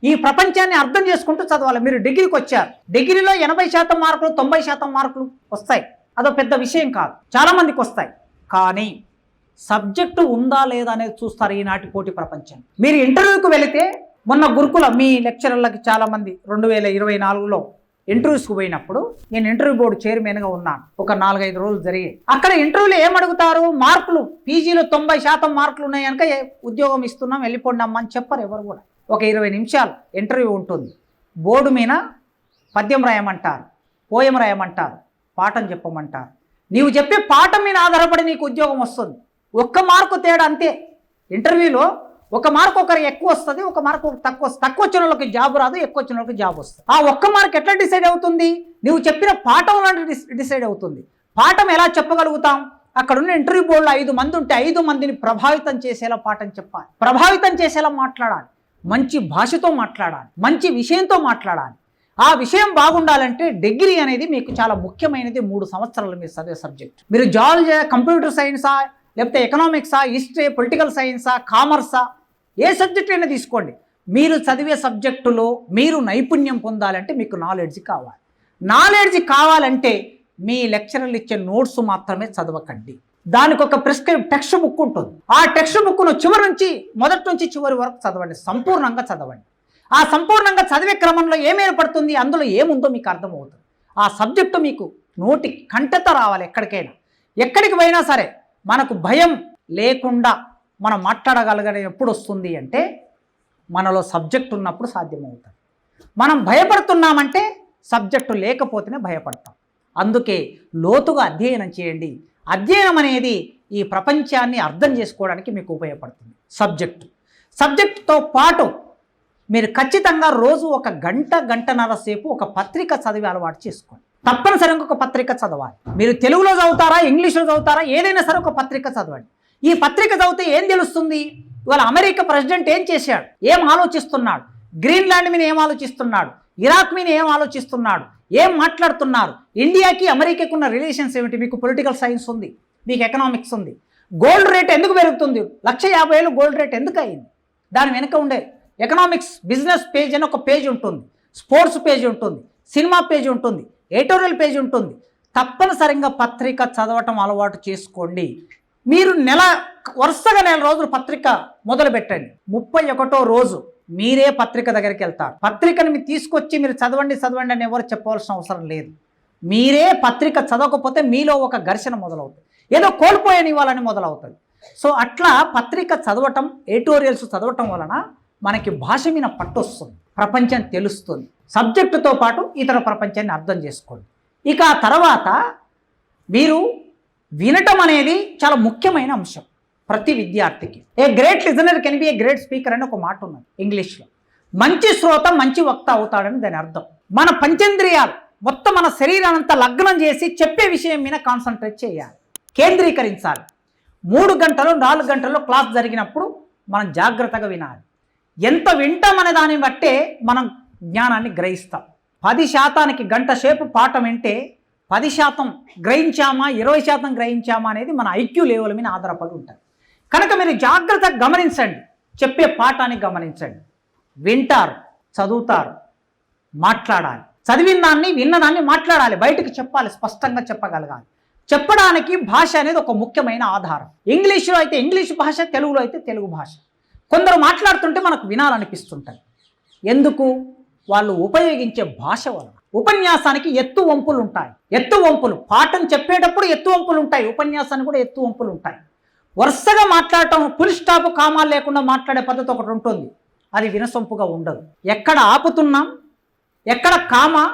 ఈ ప్రపంచాన్ని అర్థం చేసుకుంటూ చదవాలి. మీరు డిగ్రీకి వచ్చారు, డిగ్రీలో 80% మార్కులు 90% మార్కులు వస్తాయి, అదో పెద్ద విషయం కాదు, చాలామందికి వస్తాయి. కానీ సబ్జెక్టు ఉందా లేదా అనేది చూస్తారు ఈనాటి పోటీ ప్రపంచం. మీరు ఇంటర్వ్యూకి వెళితే, మొన్న గురుకుల మీ లెక్చరర్లకి చాలామంది 2024లో ఇంటర్వ్యూస్కి పోయినప్పుడు నేను ఇంటర్వ్యూ బోర్డు చైర్మన్గా ఉన్నాను. ఒక 4-5 రోజులు జరిగాయి. అక్కడ ఇంటర్వ్యూలో ఏమడుగుతారు, మార్కులు పీజీలో 90% మార్కులు ఉన్నాయి కనుక ఉద్యోగం ఇస్తున్నాం వెళ్ళిపోండి అమ్మా అని చెప్పరు ఎవరు కూడా. ఒక 20 నిమిషాలు ఇంటర్వ్యూ ఉంటుంది. బోర్డు మీద పద్యం రాయమంటారు, పోయం రాయమంటారు, పాఠం చెప్పమంటారు. నీవు చెప్పే పాఠం మీద ఆధారపడి నీకు ఉద్యోగం వస్తుంది. 1 మార్కు తేడా అంతే. ఇంటర్వ్యూలో 1 మార్కు ఒకరికి ఎక్కువ వస్తుంది, 1 మార్కు తక్కువ వస్తుంది. తక్కువ వచ్చిన వాళ్ళకి జాబ్ రాదు, ఎక్కువ వచ్చిన వాళ్ళకి జాబ్ వస్తుంది. ఆ 1 మార్క్ ఎట్లా డిసైడ్ అవుతుంది, నువ్వు చెప్పిన పాఠం లాంటి డిసైడ్ అవుతుంది. పాఠం ఎలా చెప్పగలుగుతాం, అక్కడ ఉన్న ఇంటర్వ్యూ బోర్డులో 5 మంది ఉంటే 5 మందిని ప్రభావితం చేసేలా పాఠం చెప్పాలి, ప్రభావితం చేసేలా మాట్లాడాలి, మంచి భాషతో మాట్లాడాలి, మంచి విషయంతో మాట్లాడాలి. ఆ విషయం బాగుండాలంటే డిగ్రీ అనేది మీకు చాలా ముఖ్యమైనది. 3 సంవత్సరాలు మీరు చదివే సబ్జెక్ట్. మీరు జాలజీ, కంప్యూటర్ సైన్సా, లేకపోతే ఎకనామిక్సా, హిస్టరీ, పొలిటికల్ సైన్సా, కామర్సా, ఏ సబ్జెక్ట్ అయినా తీసుకోండి. మీరు చదివే సబ్జెక్టులో మీరు నైపుణ్యం పొందాలంటే మీకు నాలెడ్జ్ కావాలి. నాలెడ్జ్ కావాలంటే మీ లెక్చరర్లు ఇచ్చే నోట్స్ మాత్రమే చదవకండి. దానికి ఒక ప్రిస్క్రైబ్ టెక్స్ట్ బుక్ ఉంటుంది. ఆ టెక్స్ట్ బుక్ను మొదటి నుంచి చివరి వరకు చదవండి, సంపూర్ణంగా చదవండి. ఆ సంపూర్ణంగా చదివే క్రమంలో ఏమేర్పడుతుంది, అందులో ఏముందో మీకు అర్థమవుతుంది. ఆ సబ్జెక్టు మీకు నోటి కంటత రావాలి. ఎక్కడికి పోయినా సరే మనకు భయం లేకుండా మనం మాట్లాడగలగడం ఎప్పుడు వస్తుంది అంటే మనలో సబ్జెక్ట్ ఉన్నప్పుడు సాధ్యమవుతుంది. మనం భయపడుతున్నామంటే సబ్జెక్టు లేకపోతేనే భయపడతాం. అందుకే లోతుగా అధ్యయనం చేయండి. అధ్యయనం అనేది ఈ ప్రపంచాన్ని అర్థం చేసుకోవడానికి మీకు ఉపయోగపడుతుంది. సబ్జెక్టుతో పాటు మీరు ఖచ్చితంగా రోజు 1 గంట, గంటన్నర సేపు ఒక పత్రిక చదివే అలవాటు చేసుకోండి. తప్పనిసరిగా ఒక పత్రిక చదవాలి. మీరు తెలుగులో చదువుతారా, ఇంగ్లీష్లో చదువుతారా, ఏదైనా సరే ఒక పత్రిక చదవండి. ఈ పత్రిక చదివితే ఏం తెలుస్తుంది, ఇవాళ అమెరికా ప్రెసిడెంట్ ఏం చేశాడు, ఏం ఆలోచిస్తున్నాడు, గ్రీన్లాండ్ మీద ఏం ఆలోచిస్తున్నాడు, ఇరాక్ మీద ఏం ఆలోచిస్తున్నాడు, ఏం మాట్లాడుతున్నారు, ఇండియాకి అమెరికాకి ఉన్న రిలేషన్స్ ఏమిటి. మీకు పొలిటికల్ సైన్స్ ఉంది, మీకు ఎకనామిక్స్ ఉంది. గోల్డ్ రేట్ ఎందుకు పెరుగుతుంది, 1,50,000 గోల్డ్ రేట్ ఎందుకు అయింది, దాని వెనుక ఉండే ఎకనామిక్స్ బిజినెస్ పేజ్ అని ఒక పేజ్ ఉంటుంది, స్పోర్ట్స్ పేజ్ ఉంటుంది, సినిమా పేజ్ ఉంటుంది, ఎడిటోరియల్ పేజ్ ఉంటుంది. తప్పనిసరిగా పత్రిక చదవటం అలవాటు చేసుకోండి. మీరు వరుసగా 4 రోజులు పత్రిక మొదలు పెట్టండి. 31వ రోజు మీరే పత్రిక దగ్గరికి వెళ్తారు. పత్రికను మీరు తీసుకొచ్చి మీరు చదవండి అని ఎవరు చెప్పవలసిన అవసరం లేదు. మీరే పత్రిక చదవకపోతే మీలో ఒక ఘర్షణ మొదలవుతుంది, ఏదో కోల్పోయాని ఇవ్వాలని మొదలవుతుంది. సో అట్లా పత్రిక చదవటం, ఎడిటోరియల్స్ చదవటం వలన మనకి భాష మీద పట్టు వస్తుంది, ప్రపంచం తెలుస్తుంది. సబ్జెక్టుతో పాటు ఇతర ప్రపంచాన్ని అర్థం చేసుకోండి. ఇక ఆ తర్వాత మీరు వినటం అనేది చాలా ముఖ్యమైన అంశం ప్రతి విద్యార్థికి. A great listener can be a great speaker అని ఒక మాట ఉన్నది ఇంగ్లీష్లో. మంచి శ్రోత మంచి వక్త అవుతాడని దాని అర్థం. మన పంచేంద్రియాలు మొత్తం మన శరీరాన్ని అంతా లగ్నం చేసి చెప్పే విషయం మీద కాన్సన్ట్రేట్ చేయాలి, కేంద్రీకరించాలి. 3 గంటలు 4 గంటల్లో క్లాస్ జరిగినప్పుడు మనం జాగ్రత్తగా వినాలి. ఎంత వింటామనే దాన్ని బట్టే మనం జ్ఞానాన్ని గ్రహిస్తాం. 10% గంట సేపు పాఠం వింటే 10% గ్రహించామా 20% గ్రహించామా అనేది మన ఐక్యూ లెవెల్ మీద ఆధారపడి ఉంటుంది. కనుక మీరు జాగ్రత్తగా గమనించండి, చెప్పే పాఠాన్ని గమనించండి. వింటారు, చదువుతారు, మాట్లాడాలి. చదివిన దాన్ని విన్నదాన్ని మాట్లాడాలి, బయటకు చెప్పాలి, స్పష్టంగా చెప్పగలగాలి. చెప్పడానికి భాష అనేది ఒక ముఖ్యమైన ఆధారం. ఇంగ్లీష్లో అయితే ఇంగ్లీష్ భాష, తెలుగులో అయితే తెలుగు భాష. కొందరు మాట్లాడుతుంటే మనకు వినాలనిపిస్తుంటుంది. ఎందుకు, వాళ్ళు ఉపయోగించే భాష వలన. ఉపన్యాసానికి ఎత్తు వంపులు ఉంటాయి. పాఠం చెప్పేటప్పుడు ఎత్తు వంపులు ఉంటాయి, ఉపన్యాసానికి కూడా ఎత్తు వంపులు ఉంటాయి. వరుసగా మాట్లాడటం, ఫుల్ స్టాప్ కామాలు లేకుండా మాట్లాడే పద్ధతి ఒకటి ఉంటుంది, అది వినసొంపుగా ఉండదు. ఎక్కడ ఆపుతున్నాం, ఎక్కడ కామా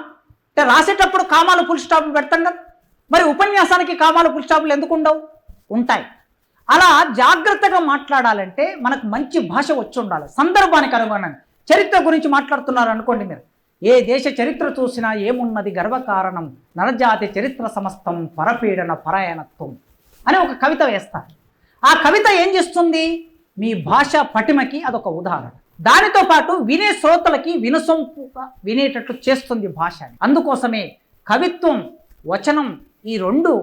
అంటే రాసేటప్పుడు కామాలు ఫుల్ స్టాప్లు పెడతాం కదా, మరి ఉపన్యాసానికి కామాలు ఫుల్ స్టాప్లు ఎందుకు ఉండవు, ఉంటాయి. అలా జాగ్రత్తగా మాట్లాడాలంటే మనకు మంచి భాష వచ్చి ఉండాలి. సందర్భానికి అనుగుణంగా చరిత్ర గురించి మాట్లాడుతున్నారు అనుకోండి, మీరు ఏ దేశ చరిత్ర చూసినా ఏమున్నది గర్వకారణం, నరజాతి చరిత్ర సమస్తం పరపీడన పరాయణత్వం అని ఒక కవిత వేస్తారు. ఆ కవిత ఏం చేస్తుంది, మీ భాష పటిమకి అదొక ఉదాహరణ. దానితో పాటు వినే శ్రోతలకి వినసొంపుగా వినేటట్లు చేస్తుంది భాష. అందుకోసమే కవిత్వం, వచనం ఈ 2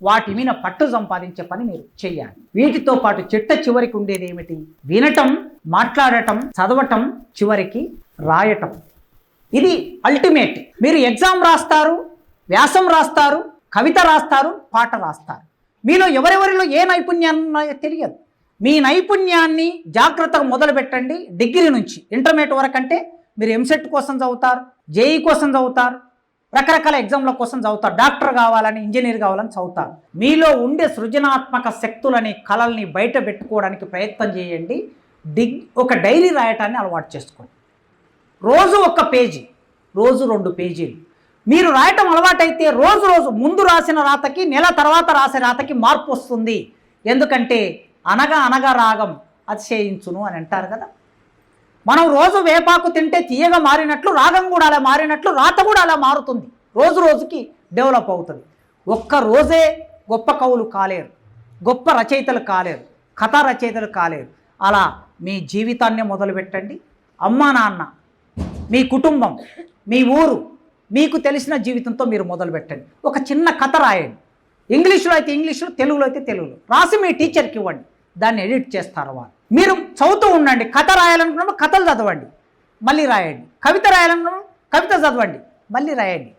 వాటి మీద పట్టు సంపాదించే పని మీరు చేయాలి. వీటితో పాటు చిట్ట చివరికి ఉండేది ఏమిటి, వినటం, మాట్లాడటం, చదవటం, చివరికి రాయటం. ఇది అల్టిమేట్. మీరు ఎగ్జామ్ రాస్తారు, వ్యాసం రాస్తారు, కవిత రాస్తారు, పాట రాస్తారు. మీలో ఎవరెవరిలో ఏ నైపుణ్యాన్ని ఉన్నాయో తెలియదు. మీ నైపుణ్యాన్ని జాగ్రత్తగా మొదలు పెట్టండి. డిగ్రీ నుంచి ఇంటర్మీడియట్ వరకు అంటే మీరు ఎంసెట్ కోసం చదువుతారు, జేఈ కోసం చదువుతారు, రకరకాల ఎగ్జామ్ల కోసం చదువుతారు, డాక్టర్ కావాలని, ఇంజనీర్ కావాలని చదువుతారు. మీలో ఉండే సృజనాత్మక శక్తులని, కళల్ని బయట పెట్టుకోవడానికి ప్రయత్నం చేయండి. ఒక డైరీ రాయటాన్ని అలవాటు చేసుకోండి. రోజు 1 పేజీ, రోజు 2 పేజీలు మీరు రాయటం అలవాటైతే రోజు ముందు రాసిన రాతకి, నెల తర్వాత రాసే రాతకి మార్పు వస్తుంది. ఎందుకంటే అనగా అనగా రాగం అతిశయించును అని అంటారు కదా. మనం రోజు వేపాకు తింటే తీయగా మారినట్లు, రాగం కూడా అలా మారినట్లు, రాత కూడా అలా మారుతుంది. రోజు రోజుకి డెవలప్ అవుతుంది. ఒక్క రోజే గొప్ప కవులు కాలేరు, గొప్ప రచయితలు కాలేరు, కథా రచయితలు కాలేరు. అలా మీ జీవితాన్నే మొదలుపెట్టండి. అమ్మా నాన్న, మీ కుటుంబం, మీ ఊరు, మీకు తెలిసిన జీవితంతో మీరు మొదలుపెట్టండి. ఒక చిన్న కథ రాయండి. ఇంగ్లీష్లో అయితే ఇంగ్లీష్లో, తెలుగులో అయితే తెలుగులో రాసి మీ టీచర్కి ఇవ్వండి. దాన్ని ఎడిట్ చేస్తారు వాళ్ళు. మీరు చదువుతూ ఉండండి. కథ రాయాలనుకున్నప్పుడు కథలు చదవండి, మళ్ళీ రాయండి. కవిత రాయాలనుకున్నప్పుడు కవిత చదవండి, మళ్ళీ రాయండి.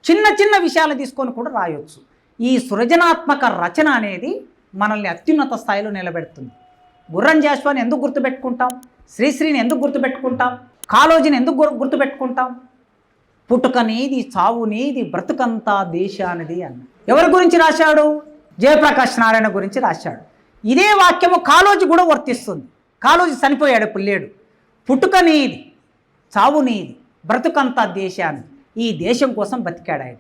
చిన్న చిన్న విషయాలు తీసుకొని కూడా రాయొచ్చు. ఈ సృజనాత్మక రచన అనేది మనల్ని అత్యున్నత స్థాయిలో నిలబెడుతుంది. గుర్రం జాషువాని ఎందుకు గుర్తుపెట్టుకుంటాం? శ్రీశ్రీని ఎందుకు గుర్తుపెట్టుకుంటాం? కాళోజీని ఎందుకు గుర్తుపెట్టుకుంటాం? పుట్టుక నీది, చావు నీది, బ్రతుకంతా దేశానిది అన్న. ఎవరి గురించి రాశాడు? జయప్రకాష్ నారాయణ గురించి రాశాడు. ఇదే వాక్యము కాళోజీ కూడా వర్తిస్తుంది. కాళోజీ చనిపోయాడు, ఇప్పుడు లేడు. పుట్టుక నీది, చావు నీది, బ్రతుకంతా దేశాన్ని. ఈ దేశం కోసం బతికాడు ఆయన.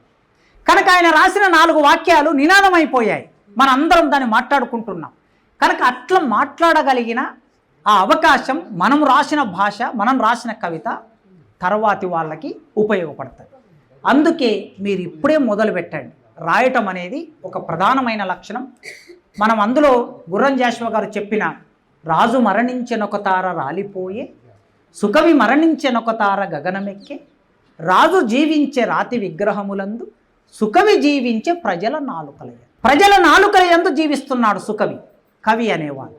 కనుక ఆయన రాసిన 4 వాక్యాలు నినాదమైపోయాయి. మనందరం దాన్ని మాట్లాడుకుంటున్నాం. కనుక అట్లా మాట్లాడగలిగిన ఆ అవకాశం, మనం రాసిన భాష, మనం రాసిన కవిత తర్వాతి వాళ్ళకి ఉపయోగపడుతుంది. అందుకే మీరు ఇప్పుడే మొదలు పెట్టండి. రాయటం అనేది ఒక ప్రధానమైన లక్షణం. మనం అందులో గుర్రం జాషువా గారు చెప్పిన రాజు మరణించెనొక తార రాలిపోయే, సుకవి మరణించెనొక తార గగనమెక్కే, రాజు జీవించే రాతి విగ్రహములందు, సుకవి జీవించే ప్రజల నాలుకలయందు. ప్రజల నాలుకలయందు జీవిస్తున్నాడు సుకవి, కవి అనేవాడు.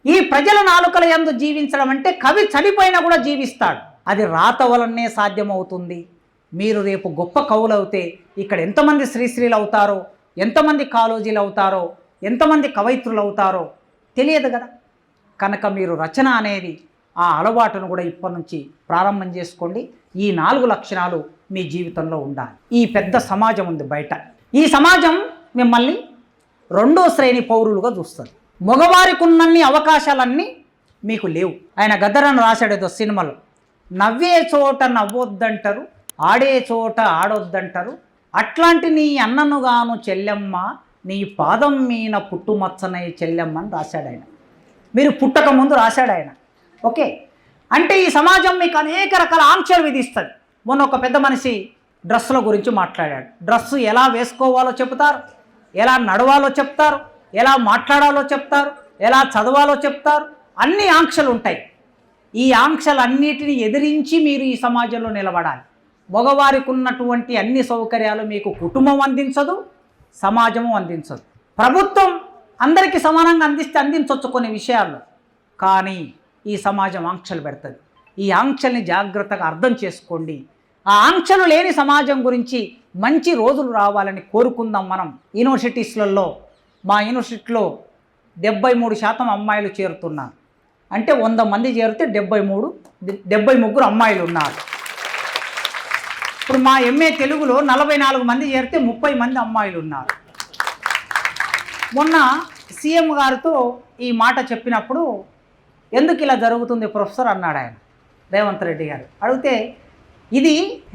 ఈ ప్రజల నాలుకలయందు జీవించడం అంటే కవి చనిపోయినా కూడా జీవిస్తాడు. అది రాత వలనే సాధ్యమవుతుంది. మీరు రేపు గొప్ప కవులు అవుతే ఇక్కడ ఎంతమంది శ్రీశ్రీలు అవుతారో, ఎంతమంది కాళోజీలు అవుతారో, ఎంతమంది కవయిత్రులు అవుతారో తెలియదు కదా. కనుక మీరు రచన అనేది ఆ అలవాటును కూడా ఇప్పటి నుంచి ప్రారంభం చేసుకోండి. ఈ 4 లక్షణాలు మీ జీవితంలో ఉండాలి. ఈ పెద్ద సమాజం ఉంది బయట. ఈ సమాజం మిమ్మల్ని 2వ శ్రేణి పౌరులుగా చూస్తుంది. మగవారికి ఉన్నన్ని అవకాశాలన్నీ మీకు లేవు. ఆయన గద్దరను రాశాడు ఏదో సినిమాలో, నవ్వే చోట నవ్వొద్దంటారు, ఆడే చోట ఆడొద్దంటారు, అట్లాంటి నీ అన్ననుగాను చెల్లెమ్మ, నీ పాదం మీన పుట్టుమచ్చనై చెల్లెమ్మ అని రాశాడు ఆయన. మీరు పుట్టక ముందు రాశాడు ఆయన. ఓకే, అంటే ఈ సమాజం మీకు అనేక రకాల ఆంక్షలు విధిస్తుంది. మొన్న ఒక పెద్ద మనిషి డ్రెస్సుల గురించి మాట్లాడాడు. డ్రెస్సు ఎలా వేసుకోవాలో చెప్తారు, ఎలా నడవాలో చెప్తారు, ఎలా మాట్లాడాలో చెప్తారు, ఎలా చదవాలో చెప్తారు. అన్ని ఆంక్షలు ఉంటాయి. ఈ ఆంక్షలన్నిటిని ఎదిరించి మీరు ఈ సమాజంలో నిలబడాలి. మగవారికి ఉన్నటువంటి అన్ని సౌకర్యాలు మీకు కుటుంబం అందించదు, సమాజము అందించదు. ప్రభుత్వం అందరికీ సమానంగా అందించవచ్చు కొన్ని విషయాల్లో, కానీ ఈ సమాజం ఆంక్షలు పెడుతుంది. ఈ ఆంక్షల్ని జాగ్రత్తగా అర్థం చేసుకోండి. ఆ ఆంక్షలు లేని సమాజం గురించి మంచి రోజులు రావాలని కోరుకుందాం మనం. యూనివర్సిటీస్లలో, మా యూనివర్సిటీలో 73% అమ్మాయిలు చేరుతున్నారు. అంటే 100 మంది చేరితే 73 అమ్మాయిలు ఉన్నారు. ఇప్పుడు మా ఎంఏ తెలుగులో 44 మంది చేరితే 30 మంది అమ్మాయిలు ఉన్నారు. మొన్న సీఎం గారితో ఈ మాట చెప్పినప్పుడు, ఎందుకు ఇలా జరుగుతుంది ప్రొఫెసర్ అన్నాడు ఆయన, రేవంత్ రెడ్డి గారు. అడిగితే ఇది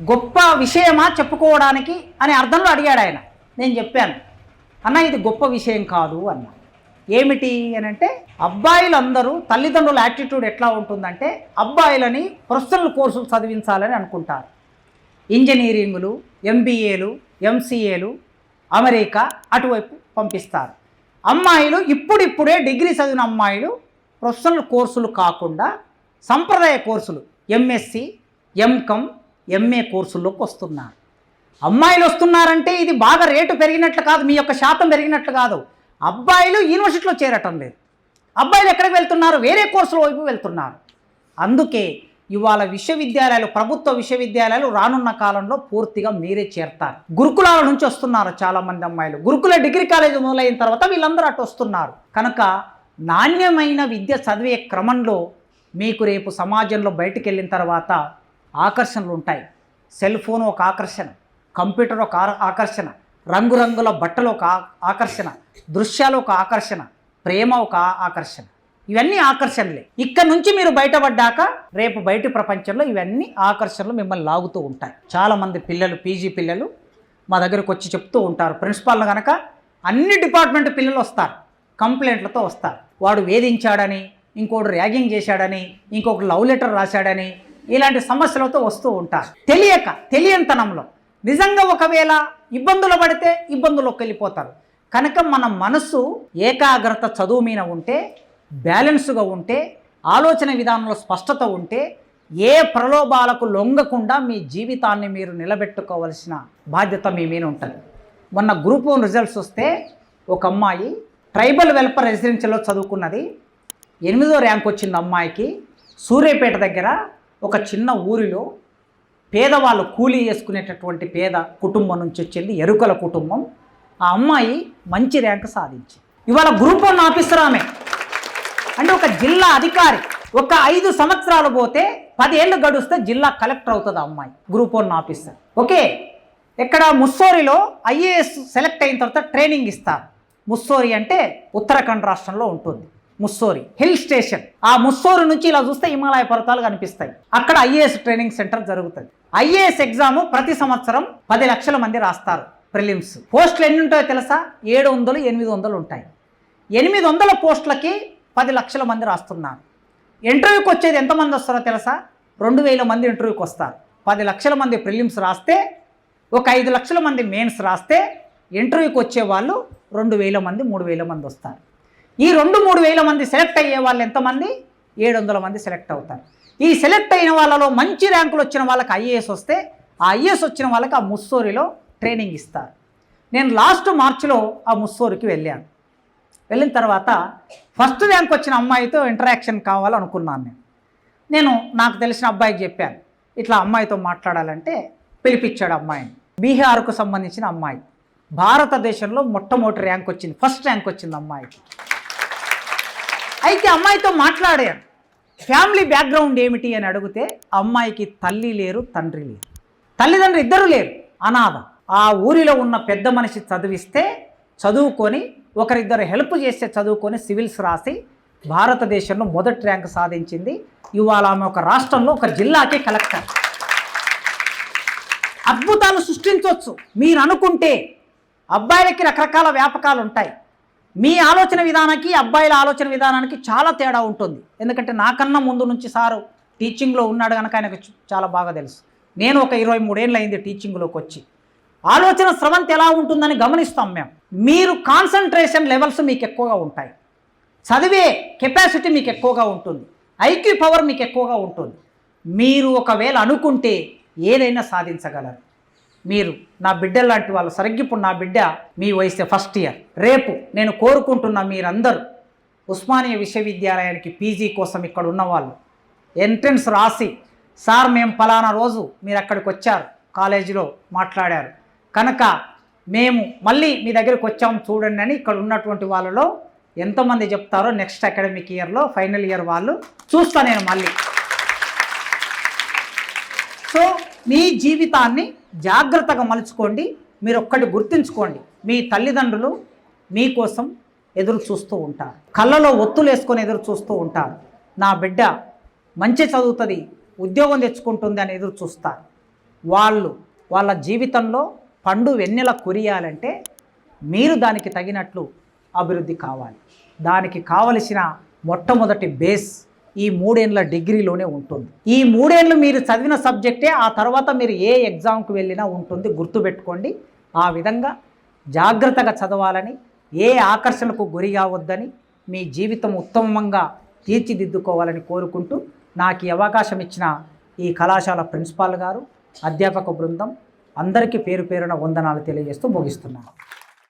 గొప్ప విషయమా చెప్పుకోవడానికి అని అర్థంలో అడిగాడు ఆయన. నేను చెప్పాను, అన్న ఇది గొప్ప విషయం కాదు అన్న. ఏమిటి అని అంటే, అబ్బాయిలందరూ తల్లిదండ్రుల యాటిట్యూడ్ ఎట్లా ఉంటుందంటే, అబ్బాయిలని ప్రొఫెషనల్ కోర్సులు చదివించాలని అనుకుంటారు. ఇంజనీరింగ్లు, ఎంబీఏలు, ఎంసీఏలు, అమెరికా అటువైపు పంపిస్తారు. అమ్మాయిలు ఇప్పుడిప్పుడే డిగ్రీ చదివిన అమ్మాయిలు ప్రొఫెషనల్ కోర్సులు కాకుండా సంప్రదాయ కోర్సులు, ఎంఎస్సి, ఎంకామ్, ఎంఏ కోర్సుల్లోకి వస్తున్నారు. అమ్మాయిలు వస్తున్నారంటే ఇది బాగా రేటు పెరిగినట్లు కాదు, మీ యొక్క శాతం పెరిగినట్లు కాదు. అబ్బాయిలు యూనివర్సిటీలో చేరటం లేదు. అబ్బాయిలు ఎక్కడికి వెళ్తున్నారు? వేరే కోర్సుల వైపు వెళ్తున్నారు. అందుకే ఇవాళ విశ్వవిద్యాలయాలు, ప్రభుత్వ విశ్వవిద్యాలయాలు రానున్న కాలంలో పూర్తిగా మీరే చేరతారు. గురుకులాల నుంచి వస్తున్నారు చాలామంది అమ్మాయిలు. గురుకుల డిగ్రీ కాలేజీ మొదలైన తర్వాత వీళ్ళందరూ అటు వస్తున్నారు. కనుక నాణ్యమైన విద్య చదివే క్రమంలో మీకు రేపు సమాజంలో బయటికి వెళ్ళిన తర్వాత ఆకర్షణలు ఉంటాయి. సెల్ ఫోన్ ఒక ఆకర్షణ, కంప్యూటర్ ఒక ఆకర్షణ, రంగురంగుల బట్టలు ఒక ఆకర్షణ, దృశ్యాలు ఒక ఆకర్షణ, ప్రేమ ఒక ఆకర్షణ. ఇవన్నీ ఆకర్షణలే. ఇక్కడ నుంచి మీరు బయటపడ్డాక రేపు బయట ప్రపంచంలో ఇవన్నీ ఆకర్షణలు మిమ్మల్ని లాగుతూ ఉంటాయి. చాలామంది పిల్లలు, పీజీ పిల్లలు మా దగ్గరకు వచ్చి చెప్తూ ఉంటారు. ప్రిన్సిపాల్ని కనుక అన్ని డిపార్ట్మెంట్ పిల్లలు వస్తారు, కంప్లైంట్లతో వస్తారు. వాడు వేధించాడని, ఇంకోటి ర్యాగింగ్ చేశాడని, ఇంకొకటి లవ్ లెటర్ రాశాడని, ఇలాంటి సమస్యలతో వస్తూ ఉంటారు. తెలియనితనంలో నిజంగా ఒకవేళ ఇబ్బందులు పడితే ఇబ్బందుల్లోకి వెళ్ళిపోతారు. కనుక మన మనసు ఏకాగ్రత చదువు మీద ఉంటే, బ్యాలెన్స్గా ఉంటే, ఆలోచన విధానంలో స్పష్టత ఉంటే, ఏ ప్రలోభాలకు లొంగకుండా మీ జీవితాన్ని మీరు నిలబెట్టుకోవాల్సిన బాధ్యత మీ మీద ఉంటుంది. మొన్న గ్రూప్ 1 రిజల్ట్స్ వస్తే ఒక అమ్మాయి ట్రైబల్ వెల్ఫేర్ రెసిడెన్షియల్లో చదువుకున్నది, 8వ ర్యాంక్ వచ్చింది అమ్మాయికి. సూర్యాపేట దగ్గర ఒక చిన్న ఊరిలో పేదవాళ్ళు కూలీ చేసుకునేటటువంటి పేద కుటుంబం నుంచి వచ్చింది, ఎరుకల కుటుంబం. ఆ అమ్మాయి మంచి ర్యాంక్ సాధించి ఇవాళ గ్రూప్ 1 ఆఫీసర్ ఆమె. అంటే ఒక జిల్లా అధికారి. ఒక 5 సంవత్సరాలు పోతే 10 ఏళ్ళు గడుస్తే జిల్లా కలెక్టర్ అవుతుంది ఆ అమ్మాయి, గ్రూప్ 1 ఆఫీసర్. ఓకే, ఇక్కడ ముస్సోరిలో ఐఏఎస్ సెలెక్ట్ అయిన తర్వాత ట్రైనింగ్ ఇస్తారు. ముస్సోరి అంటే ఉత్తరాఖండ్ రాష్ట్రంలో ఉంటుంది. Mussoorie hill station. ఆ ముస్సోరి నుంచి ఇలా చూస్తే హిమాలయ పర్వతాలు కనిపిస్తాయి. అక్కడ ఐఏఎస్ ట్రైనింగ్ సెంటర్ జరుగుతుంది. ఐఏఎస్ ఎగ్జామ్ ప్రతి సంవత్సరం 10 లక్షల మంది రాస్తారు. ప్రిలిమ్స్ పోస్టులు ఎన్ని ఉంటాయో తెలుసా? 700, 800 ఉంటాయి. 800 పోస్టులకి 10 లక్షల మంది రాస్తున్నారు. ఇంటర్వ్యూకి వచ్చేది ఎంతమంది వస్తారో తెలుసా? 2000 మంది ఇంటర్వ్యూకి వస్తారు. 10 లక్షల మంది ప్రిలిమ్స్ రాస్తే, ఒక 5 లక్షల మంది మెయిన్స్ రాస్తే, ఇంటర్వ్యూకి వచ్చే వాళ్ళు 2000 మంది, 3000 మంది వస్తారు. ఈ 2-3 వేల మంది సెలెక్ట్ అయ్యే వాళ్ళు ఎంతమంది? 700 మంది సెలెక్ట్ అవుతారు. ఈ సెలెక్ట్ అయిన వాళ్ళలో మంచి ర్యాంకులు వచ్చిన వాళ్ళకి ఐఏఎస్ వస్తే, ఆ ఐఏఎస్ వచ్చిన వాళ్ళకి ఆ ముస్సోరిలో ట్రైనింగ్ ఇస్తారు. నేను లాస్ట్ మార్చిలో ఆ ముస్సోరికి వెళ్ళాను. వెళ్ళిన తర్వాత ఫస్ట్ ర్యాంక్ వచ్చిన అమ్మాయితో ఇంటరాక్షన్ కావాలనుకున్నాను. నేను నాకు తెలిసిన అబ్బాయికి చెప్పాను, ఇట్లా అమ్మాయితో మాట్లాడాలంటే పిలిపించాడు అమ్మాయిని. బీహార్కు సంబంధించిన అమ్మాయి, భారతదేశంలో మొట్టమొదటి ర్యాంక్ వచ్చింది, ఫస్ట్ ర్యాంక్ వచ్చింది అమ్మాయికి. అయితే అమ్మాయితో మాట్లాడాను, ఫ్యామిలీ బ్యాక్గ్రౌండ్ ఏమిటి అని అడిగితే అమ్మాయికి తల్లి లేరు, తండ్రి లేరు, తల్లిదండ్రులు ఇద్దరు లేరు, అనాథ. ఆ ఊరిలో ఉన్న పెద్ద మనిషి చదివిస్తే చదువుకొని, ఒకరిద్దరు హెల్ప్ చేస్తే చదువుకొని సివిల్స్ రాసి భారతదేశంలో మొదటి ర్యాంక్ సాధించింది. ఇవాళ ఆమె ఒక రాష్ట్రంలో ఒక జిల్లాకే కలెక్టర్. అద్భుతాలు సృష్టించవచ్చు మీరు అనుకుంటే. అబ్బాయిలకి రకరకాల వ్యాపకాలు ఉంటాయి. మీ ఆలోచన విధానానికి అబ్బాయిల ఆలోచన విధానానికి చాలా తేడా ఉంటుంది. ఎందుకంటే నాకన్నా ముందు నుంచి సారు టీచింగ్లో ఉన్నాడు కనుక ఆయనకు చాలా బాగా తెలుసు. నేను ఒక 23 ఏళ్ళు అయింది టీచింగ్లోకి వచ్చి. ఆలోచన స్రవంతి ఎలా ఉంటుందని గమనిస్తాం మేము. మీరు కాన్సన్ట్రేషన్ లెవెల్స్ మీకు ఎక్కువగా ఉంటాయి, చదివే కెపాసిటీ మీకు ఎక్కువగా ఉంటుంది, ఐక్యూ పవర్ మీకు ఎక్కువగా ఉంటుంది. మీరు ఒకవేళ అనుకుంటే ఏదైనా సాధించగలరు. మీరు నా బిడ్డలు లాంటి వాళ్ళు. సరిగ్గా ఇప్పుడు నా బిడ్డ మీ వయసు ఫస్ట్ ఇయర్. రేపు నేను కోరుకుంటున్న మీరందరూ ఉస్మానియా విశ్వవిద్యాలయానికి పీజీ కోసం ఇక్కడ ఉన్నవాళ్ళు ఎంట్రన్స్ రాసి, సార్ మేము ఫలానా రోజు మీరు అక్కడికి వచ్చారు, కాలేజీలో మాట్లాడారు కనుక మేము మళ్ళీ మీ దగ్గరికి వచ్చాము చూడండి అని ఇక్కడ ఉన్నటువంటి వాళ్ళలో ఎంతమంది చెప్తారో నెక్స్ట్ అకాడమిక్ ఇయర్లో ఫైనల్ ఇయర్ వాళ్ళు చూస్తా నేను మళ్ళీ. సో మీ జీవితాన్ని జాగ్రత్తగా మలుచుకోండి. మీరు ఒక్కటి గుర్తుంచుకోండి, మీ తల్లిదండ్రులు మీకోసం ఎదురు చూస్తూ ఉంటారు, కళ్ళలో ఒత్తులు వేసుకొని ఎదురు చూస్తూ ఉంటారు. నా బిడ్డ మంచి చదువుతుంది, ఉద్యోగం తెచ్చుకుంటుంది అని ఎదురు చూస్తారు. వాళ్ళ జీవితంలో పండు వెన్నెల కురియాలంటే మీరు దానికి తగినట్లు అభివృద్ధి కావాలి. దానికి కావలసిన మొట్టమొదటి బేస్ ఈ 3 ఏళ్ళ డిగ్రీలోనే ఉంటుంది. ఈ 3 ఏళ్ళు మీరు చదివిన సబ్జెక్టే ఆ తర్వాత మీరు ఏ ఎగ్జామ్కి వెళ్ళినా ఉంటుంది, గుర్తుపెట్టుకోండి. ఆ విధంగా జాగ్రత్తగా చదవాలని, ఏ ఆకర్షణకు గురి కావద్దని, మీ జీవితం ఉత్తమంగా తీర్చిదిద్దుకోవాలని కోరుకుంటూ నాకు ఈ అవకాశం ఇచ్చిన ఈ కళాశాల ప్రిన్సిపాల్ గారు, అధ్యాపక బృందం అందరికీ పేరు పేరున వందనాలు తెలియజేస్తూ ముగిస్తున్నాను.